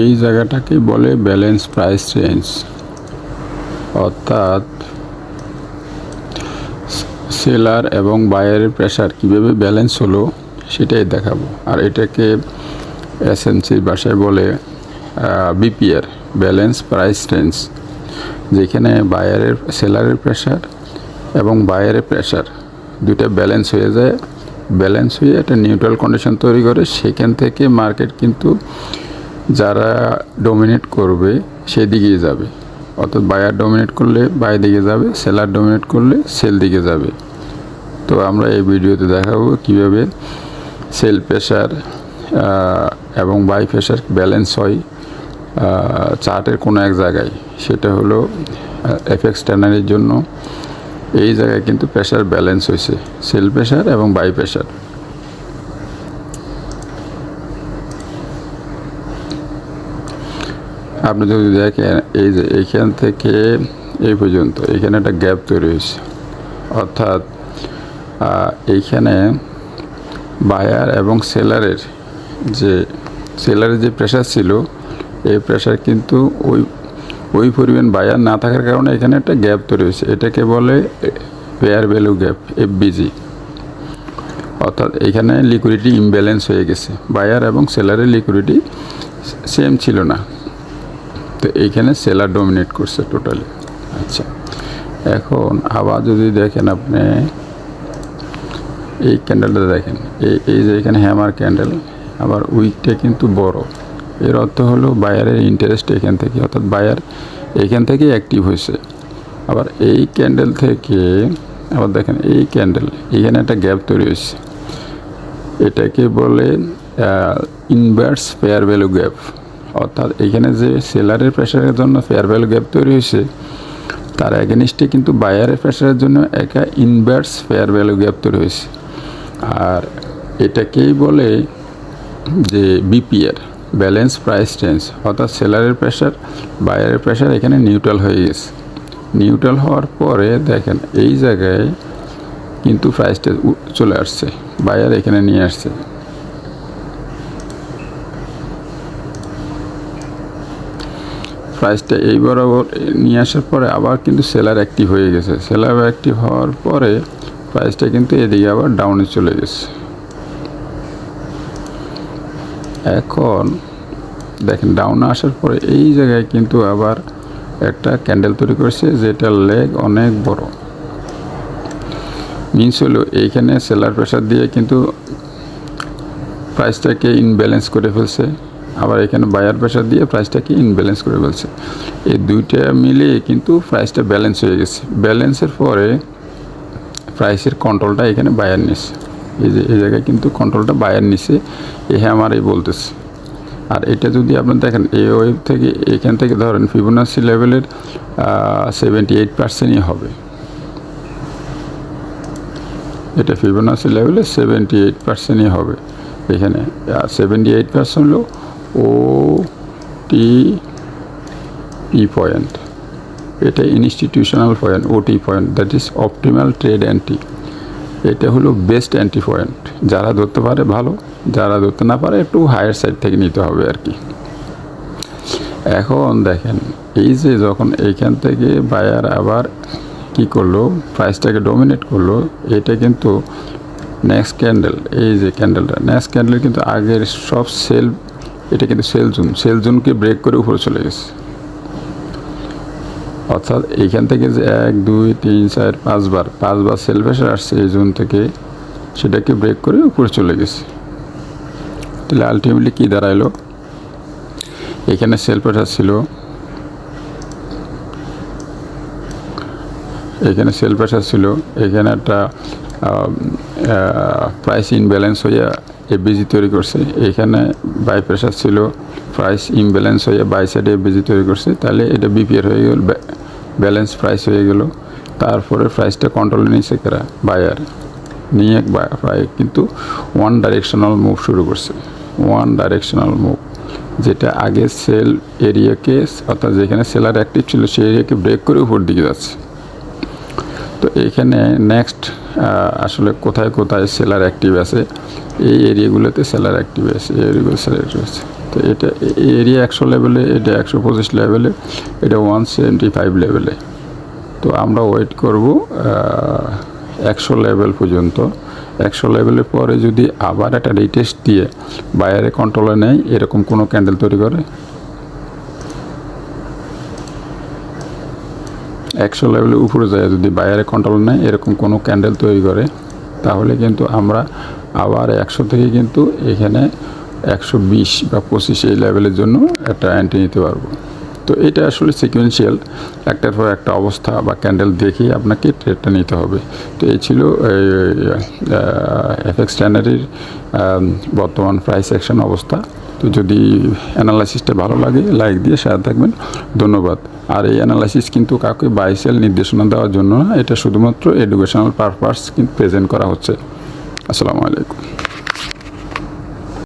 এই জায়গাটাকে বলে ব্যালেন্স প্রাইস রেঞ্জ, অর্থাৎ সেলার এবং বায়ারের প্রেশার কীভাবে ব্যালেন্স হলো সেটাই দেখাবো। আর এটাকে এসএমসির ভাষায় বলে বিপিআর, ব্যালেন্স প্রাইস রেঞ্জ, যেখানে সেলারের প্রেশার এবং বায়ারের প্রেশার দুইটা ব্যালেন্স হয়ে যায়। ব্যালেন্স হয়ে একটা নিউট্রাল কন্ডিশন তৈরি করে। সেখান থেকে মার্কেট কিন্তু যারা ডমিনেট করবে সেদিকেই যাবে, অর্থাৎ বায়ার ডমিনেট করলে বাই দিকে যাবে, সেলার ডমিনেট করলে সেল দিকে যাবে। তো আমরা এই ভিডিওতে দেখাবো কীভাবে সেল প্রেশার এবং বাই প্রেশার ব্যালেন্স হয় চার্টের কোনো এক জায়গায়। সেটা হলো এফএক্স ট্রেডারের জন্য এই জায়গায় কিন্তু প্রেশার ব্যালেন্স হয়েছে, সেল প্রেশার এবং বাই প্রেশার। আপনি যদি দেখেন এই যে এইখান থেকে এই পর্যন্ত এখানে একটা গ্যাপ তৈরি হয়েছে, অর্থাৎ এইখানে বায়ার এবং সেলারের যে প্রেশার ছিল, এই প্রেশার কিন্তু ওই পরিমাণ বায়ার না থাকার কারণে এখানে একটা গ্যাপ তৈরি হয়েছে। এটাকে বলে ফেয়ার ভ্যালু গ্যাপ, এফবিজি। অর্থাৎ এখানে লিকুইডিটি ইমব্যালেন্স হয়ে গেছে, বায়ার এবং সেলারের লিকুইডিটি সেম ছিল না। তো এইখানে সেলার ডমিনেট করছে টোটালি। আচ্ছা, এখন আবার যদি দেখেন আপনি এই ক্যান্ডেলটা দেখেন, এই যে এখানে হ্যামার ক্যান্ডেল, আবার উইকটা কিন্তু বড়। এর অর্থ হলো বায়ারের ইন্টারেস্ট এখান থেকে, অর্থাৎ বায়ার এইখান থেকে অ্যাক্টিভ হয়েছে। আবার এই ক্যান্ডেল থেকে আবার দেখেন এই ক্যান্ডেল, এখানে একটা গ্যাপ তৈরি হয়েছে। এটাকে বলে ইনভার্স ফেয়ার ভ্যালু গ্যাপ, অর্থাৎ এখানে যে সেলারের প্রেশারের জন্য ফেয়ার ভ্যালু গ্যাপ তৈরি হয়েছে, তার এগেনিস্টে কিন্তু বায়ারের প্রেশারের জন্য একটা ইনভার্স ফেয়ার ভ্যালু গ্যাপ তৈরি হয়েছে। আর এটাকেই বলে যে বিপিআর, ব্যালেন্স প্রাইস রেঞ্জ, অর্থাৎ সেলারের প্রেশার বায়ারের প্রেশার এখানে নিউট্রাল হয়ে গেছে। নিউট্রাল হওয়ার পরে দেখেন এই জায়গায় কিন্তু প্রাইসটা চলে আসছে, বায়ার এখানে নিয়ে আসছে। প্রাইসটা এই বরাবর নিয়ে আসার পরে আবার কিন্তু সেলার অ্যাক্টিভ হয়ে গেছে। সেলার অ্যাক্টিভ হওয়ার পরে প্রাইসটা কিন্তু এদিকে আবার ডাউনে চলে গেছে। এখন দেখেন ডাউনে আসার পরে এই জায়গায় কিন্তু আবার একটা ক্যান্ডেল তৈরি করছে, যেটা লেগ অনেক বড়। মিনস হলো এইখানে সেলার প্রেশার দিয়ে কিন্তু প্রাইসটাকে ইনব্যালেন্স করে ফেলছে, আবার এখানে বায়ার প্রেশার দিয়ে প্রাইসটাকে ইনব্যালেন্স করে ফেলছে। এই দুইটা মিলিয়ে কিন্তু প্রাইসটা ব্যালেন্স হয়ে গেছে। ব্যালেন্সের পরে প্রাইসের কন্ট্রোলটা এখানে বায়ার নিচ্ছে। এই জায়গায় কিন্তু কন্ট্রোলটা বায়ার নিচ্ছে, এ আমারই বলতেছে। আর এটা যদি আপনি দেখেন এই ওয়েভ থেকে এখান থেকে ধরেন ফিবোনাসি লেভেলের 78%ই হবে। এটা ফিবোনাসি লেভেলে 78%ই হবে। এখানে 78% হলো ওটিপি পয়েন্ট, এটা ইনস্টিটিউশনাল পয়েন্ট। ওটি point, that is optimal trade anti. এটা হলো বেস্ট অ্যান্টি পয়েন্ট। যারা ধরতে পারে ভালো, যারা ধরতে না পারে একটু হায়ার সাইড থেকে নিতে হবে আর কি। এখন দেখেন এই যে যখন এইখান থেকে বায়ার আবার কি করলো, প্রাইসটাকে ডমিনেট করলো, এটা কিন্তু নেক্সট ক্যান্ডেল, এই যে ক্যান্ডেলটা নেক্সট ক্যান্ডেল কিন্তু আগের সব সেল, এটা কিন্তু সেল জোনকে ব্রেক করে উপরে চলে গেছে। অর্থাৎ এইখান থেকে যে 1 2 3 4 5বার সেল প্রেশার আসছে এই জোন থেকে, সেটাকে ব্রেক করে উপরে চলে গেছে। তাহলে আলটিমেটলি কী দাঁড়াইলো, এখানে সেল প্রেশার ছিল, এখানে সেল প্রেশার ছিল, এখানে একটা প্রাইস ইনব্যালেন্স হয়ে এফবিজি তৈরি করছে, এখানে বাই প্রেশার ছিল, প্রাইস ইমব্যালেন্স হয়ে বাই সাইডে এফবিজি তৈরি করছে। তাহলে এটা বিপিআর হয়ে গেল, ব্যালেন্স প্রাইস হয়ে গেল। তারপরে প্রাইসটা কন্ট্রোলে নিয়েছে কারা, বায়ার নিয়ে কিন্তু ওয়ান ডাইরেকশনাল মুভ শুরু করছে। ওয়ান ডাইরেকশনাল মুভ, যেটা আগে সেল এরিয়াকে, অর্থাৎ যেখানে সেলার অ্যাক্টিভ ছিল সেই এরিয়াকে ব্রেক করে উপর দিকে যাচ্ছে। তো তো এখানে নেক্সট আসলে কোথায় কোথায় সেলার অ্যাক্টিভ আছে, এই এরিয়াগুলোতে সেলার অ্যাক্টিভ আছে, এই এরিয়াগুলো সেলার অ্যাক্টিভ আছে। তো এটা এরিয়া 100 লেভেলে, এটা 125 লেভেলে, এটা 175 লেভেলে। তো আমরা ওয়েট করব 100 লেভেল পর্যন্ত। 100 লেভেলের পরে যদি আবার একটা রিটেস্ট দিয়ে বাইরে কন্ট্রোলে নেয়, এরকম কোনো ক্যান্ডেল তৈরি করে 100 লেভেলের উপরে যায় যদি বাইরে কন্ট্রোল নেয়, এরকম কোনো ক্যান্ডেল তৈরি করে, তাহলে কিন্তু আমরা আবার 100 থেকে কিন্তু এখানে 120 বা 25 এই লেভেলের জন্য একটা এন্ট্রি নিতে পারবো। তো এটা আসলে সিকোয়েন্সিয়াল, একটার পর একটা অবস্থা বা ক্যান্ডেল দেখেই আপনাকে ট্রেডটা নিতে হবে। তো এই ছিল এফএক্স ট্রেনারির বর্তমান প্রাইস অ্যাকশন অবস্থা। তো যদি অ্যানালাইসিসটা ভালো লাগে লাইক দিয়ে শেয়ার থাকবেন, ধন্যবাদ। আর এই অ্যানালাইসিস কিন্তু কাউকে বাই সেল নির্দেশনা দেওয়ার জন্য না, এটা শুধুমাত্র এডুকেশনাল পারপাস কিন্তু প্রেজেন্ট করা হচ্ছে। আসসালামু আলাইকুম।